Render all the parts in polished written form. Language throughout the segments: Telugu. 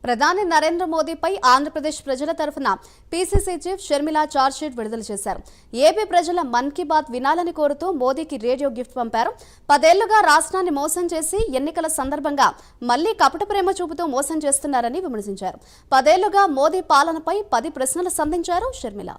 ప్రధాని నరేంద్ర మోదీపై ఆంధ్రప్రదేశ్ ప్రజల తరఫున పీసీసీ చీఫ్ షర్మిల చార్జ్షీట్ విడుదల చేశారు. ఏపీ ప్రజల మన్ కీ బాత్ వినాలని కోరుతూ మోదీకి రేడియో గిఫ్ట్ పంపారు. 10 ఏళ్లుగా రాష్ట్రాన్ని మోసం చేసి ఎన్నికల సందర్భంగా మళ్లీ కపట ప్రేమ చూపుతూ మోసం చేస్తున్నారని విమర్శించారు. 10 ఏళ్లుగా మోదీ పాలనపై 10 ప్రశ్నలు సంధించారు షర్మిల.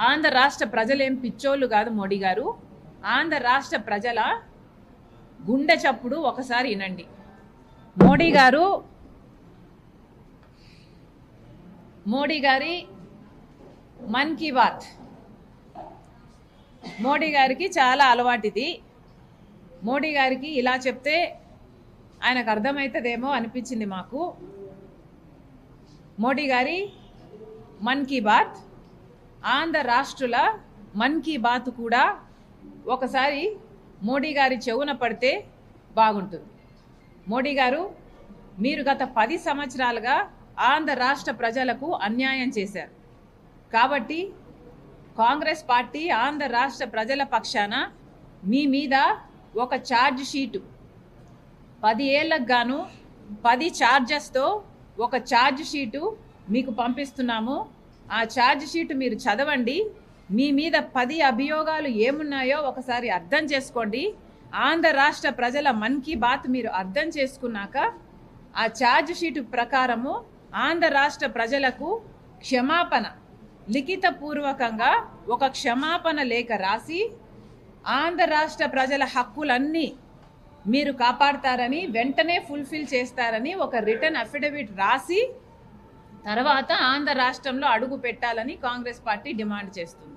ఆంధ్ర రాష్ట్ర ప్రజలేం పిచ్చోళ్ళు కాదు మోడీ గారు. ఆంధ్ర రాష్ట్ర ప్రజల గుండె చప్పుడు ఒకసారి వినండి. మోడీ గారి మన్ కీ బాత్, మోడీ గారికి చాలా అలవాటిది. మోడీ గారికి ఇలా చెప్తే ఆయనకు అర్థమవుతుందేమో అనిపించింది మాకు. మోడీ గారి మన్ కీ బాత్, ఆంధ్ర రాష్ట్రుల మన్ కీ బాత్ కూడా ఒకసారి మోడీ గారి చెవున పడితే బాగుంటుంది. మోడీ గారు, మీరు గత 10 సంవత్సరాలుగా ఆంధ్ర రాష్ట్ర ప్రజలకు అన్యాయం చేశారు. కాబట్టి కాంగ్రెస్ పార్టీ ఆంధ్ర రాష్ట్ర ప్రజల పక్షాన మీ మీద ఒక ఛార్జ్ షీటు 10 ఏళ్లకు గాను 10 ఛార్జెస్తో ఒక ఛార్జ్ షీటు మీకు పంపిస్తున్నాము. ఆ ఛార్జ్ షీట్ మీరు చదవండి. మీ మీద 10 అభియోగాలు ఏమున్నాయో ఒకసారి అర్థం చేసుకోండి. ఆంధ్ర రాష్ట్ర ప్రజల మన్ కీ బాత్ మీరు అర్థం చేసుకున్నాక ఆ ఛార్జ్ షీట్ ప్రకారము ఆంధ్ర రాష్ట్ర ప్రజలకు క్షమాపణ, లిఖితపూర్వకంగా ఒక క్షమాపణ లేఖ రాసి ఆంధ్ర రాష్ట్ర ప్రజల హక్కులన్నీ మీరు కాపాడతారని, వెంటనే ఫుల్ఫిల్ చేస్తారని ఒక రిటర్న్ అఫిడవిట్ రాసి తర్వాత ఆంధ్ర రాష్ట్రంలో అడుగు పెట్టాలని కాంగ్రెస్ పార్టీ డిమాండ్ చేస్తుంది.